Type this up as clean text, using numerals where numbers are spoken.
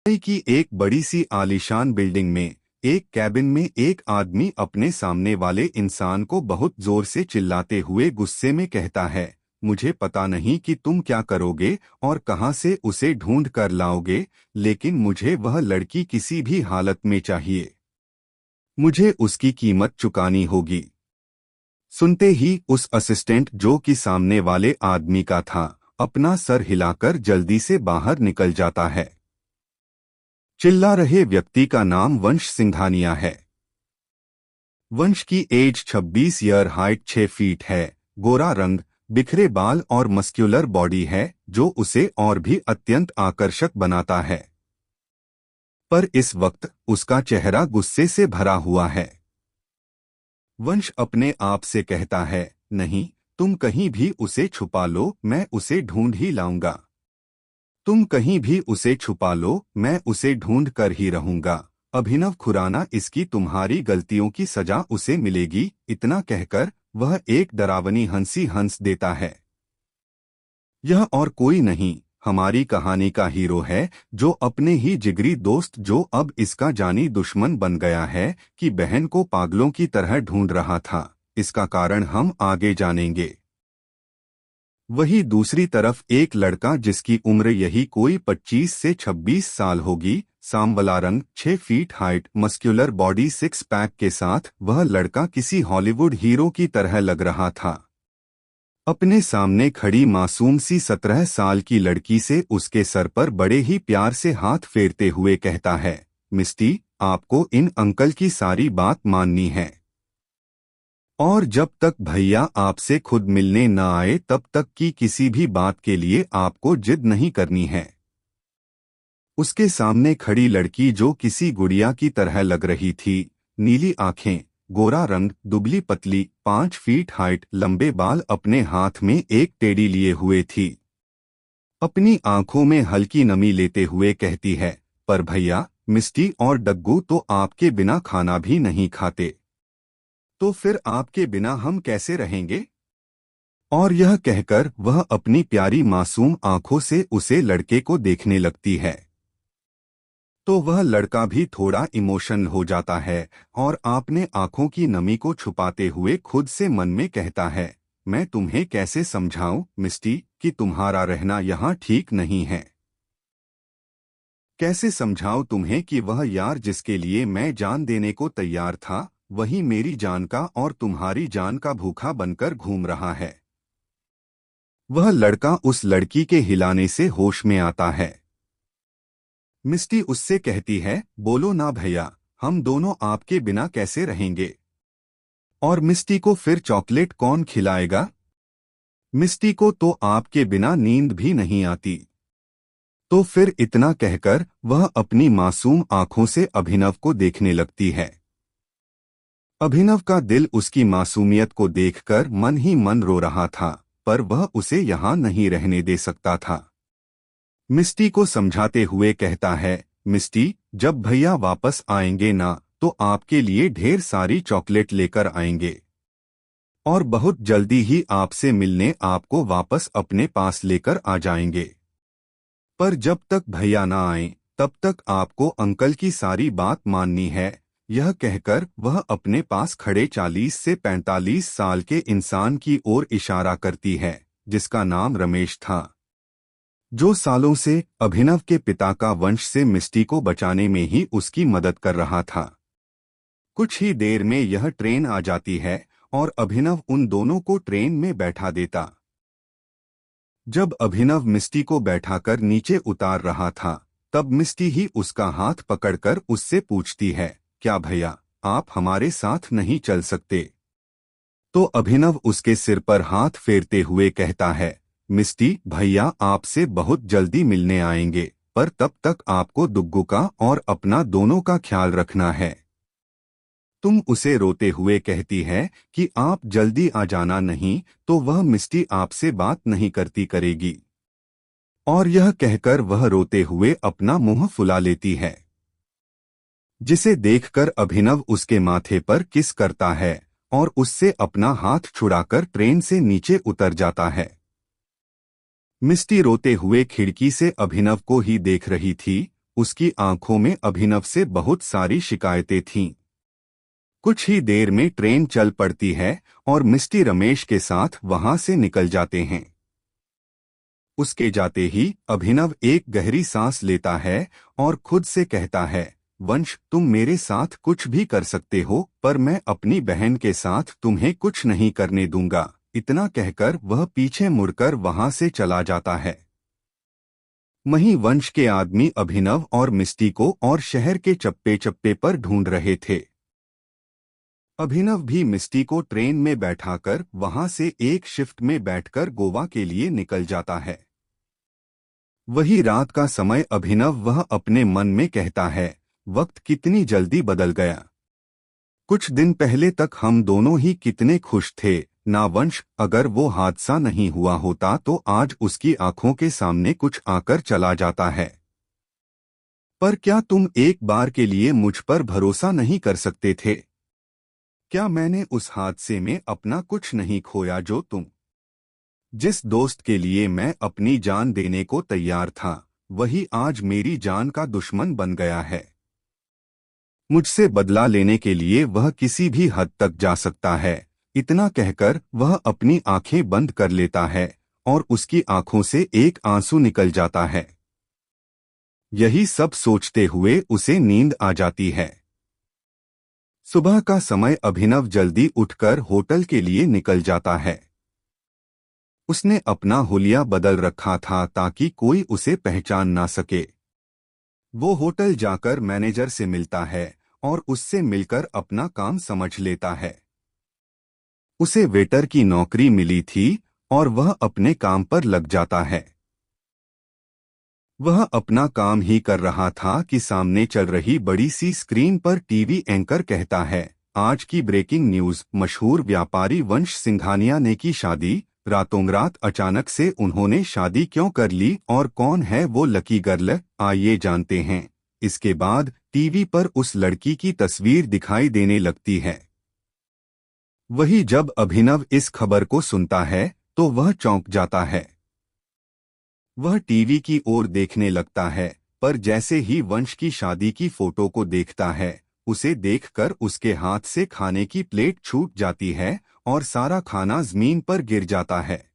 मुंबई की एक बड़ी सी आलीशान बिल्डिंग में एक कैबिन में एक आदमी अपने सामने वाले इंसान को बहुत जोर से चिल्लाते हुए गुस्से में कहता है, मुझे पता नहीं कि तुम क्या करोगे और कहां से उसे ढूंढ कर लाओगे, लेकिन मुझे वह लड़की किसी भी हालत में चाहिए। मुझे उसकी कीमत चुकानी होगी। सुनते ही उस असिस्टेंट जो कि सामने वाले आदमी का था, अपना सर हिलाकर जल्दी से बाहर निकल जाता है। चिल्ला रहे व्यक्ति का नाम वंश सिंघानिया है। वंश की एज 26 ईयर, हाइट 6 फीट है, गोरा रंग, बिखरे बाल और मस्क्यूलर बॉडी है जो उसे और भी अत्यंत आकर्षक बनाता है। पर इस वक्त उसका चेहरा गुस्से से भरा हुआ है। वंश अपने आप से कहता है, नहीं, तुम कहीं भी उसे छुपा लो, मैं उसे ढूंढ ही लाऊंगा। तुम कहीं भी उसे छुपा लो, मैं उसे ढूंढ कर ही रहूंगा। अभिनव खुराना, इसकी तुम्हारी गलतियों की सजा उसे मिलेगी। इतना कहकर वह एक डरावनी हंसी हंस देता है। यह और कोई नहीं, हमारी कहानी का हीरो है, जो अपने ही जिगरी दोस्त, जो अब इसका जानी दुश्मन बन गया है, कि बहन को पागलों की तरह ढूंढ रहा था। इसका कारण हम आगे जानेंगे। वही दूसरी तरफ एक लड़का जिसकी उम्र यही कोई 25 से 26 साल होगी, सांवला रंग, 6 feet height, muscular body, 6 pack के साथ, वह लड़का किसी हॉलीवुड हीरो की तरह लग रहा था। अपने सामने खड़ी मासूम सी 17 साल की लड़की से उसके सर पर बड़े ही प्यार से हाथ फेरते हुए कहता है, मिस्टी, आपको इन अंकल की सारी बात माननी है, और जब तक भैया आपसे खुद मिलने न आए तब तक की किसी भी बात के लिए आपको जिद नहीं करनी है। उसके सामने खड़ी लड़की जो किसी गुड़िया की तरह लग रही थी, नीली आंखें, गोरा रंग, दुबली पतली, 5 फीट हाइट, लंबे बाल, अपने हाथ में एक टेडी लिए हुए थी। अपनी आंखों में हल्की नमी लेते हुए कहती है, पर भैया, मिस्टी और डग्गू तो आपके बिना खाना भी नहीं खाते, तो फिर आपके बिना हम कैसे रहेंगे। और यह कहकर वह अपनी प्यारी मासूम आंखों से उसे लड़के को देखने लगती है। तो वह लड़का भी थोड़ा इमोशनल हो जाता है और अपने आंखों की नमी को छुपाते हुए खुद से मन में कहता है, मैं तुम्हें कैसे समझाऊं मिस्टी कि तुम्हारा रहना यहाँ ठीक नहीं है। कैसे समझाऊं तुम्हें कि वह यार जिसके लिए मैं जान देने को तैयार था, वही मेरी जान का और तुम्हारी जान का भूखा बनकर घूम रहा है। वह लड़का उस लड़की के हिलाने से होश में आता है। मिस्टी उससे कहती है, बोलो ना भैया, हम दोनों आपके बिना कैसे रहेंगे। और मिस्टी को फिर चॉकलेट कौन खिलाएगा। मिस्टी को तो आपके बिना नींद भी नहीं आती। तो फिर इतना कहकर वह अपनी मासूम आंखों से अभिनव को देखने लगती है। अभिनव का दिल उसकी मासूमियत को देखकर मन ही मन रो रहा था, पर वह उसे यहाँ नहीं रहने दे सकता था। मिस्टी को समझाते हुए कहता है, मिस्टी, जब भैया वापस आएंगे ना, तो आपके लिए ढेर सारी चॉकलेट लेकर आएंगे, और बहुत जल्दी ही आपसे मिलने आपको वापस अपने पास लेकर आ जाएंगे। पर जब तक भैया ना आए तब तक आपको अंकल की सारी बात माननी है। यह कहकर वह अपने पास खड़े 40 से 45 साल के इंसान की ओर इशारा करती है, जिसका नाम रमेश था, जो सालों से अभिनव के पिता का वंश से मिस्टी को बचाने में ही उसकी मदद कर रहा था। कुछ ही देर में यह ट्रेन आ जाती है और अभिनव उन दोनों को ट्रेन में बैठा देता। जब अभिनव मिस्टी को बैठाकर नीचे उतार रहा था, तब मिस्टी ही उसका हाथ पकड़कर उससे पूछती है, क्या भैया, आप हमारे साथ नहीं चल सकते। तो अभिनव उसके सिर पर हाथ फेरते हुए कहता है, मिस्टी भैया आपसे बहुत जल्दी मिलने आएंगे, पर तब तक आपको दुग्गू का और अपना दोनों का ख्याल रखना है। तुम उसे रोते हुए कहती है कि आप जल्दी आ जाना, नहीं तो वह मिस्टी आपसे बात नहीं करती करेगी। और यह कहकर वह रोते हुए अपना मुंह फुला लेती है, जिसे देखकर अभिनव उसके माथे पर किस करता है और उससे अपना हाथ छुड़ाकर ट्रेन से नीचे उतर जाता है। मिस्टी रोते हुए खिड़की से अभिनव को ही देख रही थी। उसकी आंखों में अभिनव से बहुत सारी शिकायतें थीं। कुछ ही देर में ट्रेन चल पड़ती है और मिस्टी रमेश के साथ वहां से निकल जाते हैं। उसके जाते ही अभिनव एक गहरी सांस लेता है और खुद से कहता है, वंश, तुम मेरे साथ कुछ भी कर सकते हो, पर मैं अपनी बहन के साथ तुम्हें कुछ नहीं करने दूंगा। इतना कहकर वह पीछे मुड़कर वहां से चला जाता है। वहीं वंश के आदमी अभिनव और मिस्टी को और शहर के चप्पे चप्पे पर ढूंढ रहे थे। अभिनव भी मिस्टी को ट्रेन में बैठाकर वहां से एक शिफ्ट में बैठकर गोवा के लिए निकल जाता है। वही रात का समय अभिनव वह अपने मन में कहता है, वक्त कितनी जल्दी बदल गया। कुछ दिन पहले तक हम दोनों ही कितने खुश थे ना वंश। अगर वो हादसा नहीं हुआ होता तो आज उसकी आंखों के सामने कुछ आकर चला जाता है। पर क्या तुम एक बार के लिए मुझ पर भरोसा नहीं कर सकते थे? क्या मैंने उस हादसे में अपना कुछ नहीं खोया जो तुम, जिस दोस्त के लिए मैं अपनी जान देने को तैयार था, वही आज मेरी जान का दुश्मन बन गया है। मुझसे बदला लेने के लिए वह किसी भी हद तक जा सकता है। इतना कहकर वह अपनी आंखें बंद कर लेता है और उसकी आंखों से एक आंसू निकल जाता है। यही सब सोचते हुए उसे नींद आ जाती है। सुबह का समय अभिनव जल्दी उठकर होटल के लिए निकल जाता है। उसने अपना हुलिया बदल रखा था ताकि कोई उसे पहचान ना सके। वो होटल जाकर मैनेजर से मिलता है और उससे मिलकर अपना काम समझ लेता है। उसे वेटर की नौकरी मिली थी और वह अपने काम पर लग जाता है। वह अपना काम ही कर रहा था कि सामने चल रही बड़ी सी स्क्रीन पर टीवी एंकर कहता है, आज की ब्रेकिंग न्यूज, मशहूर व्यापारी वंश सिंघानिया ने की शादी। रातों-रात अचानक से उन्होंने शादी क्यों कर ली और कौन है वो लकी गर्ल, आइए जानते हैं। इसके बाद टीवी पर उस लड़की की तस्वीर दिखाई देने लगती है। वही जब अभिनव इस खबर को सुनता है तो वह चौंक जाता है। वह टीवी की ओर देखने लगता है, पर जैसे ही वंश की शादी की फोटो को देखता है, उसे देखकर उसके हाथ से खाने की प्लेट छूट जाती है और सारा खाना जमीन पर गिर जाता है।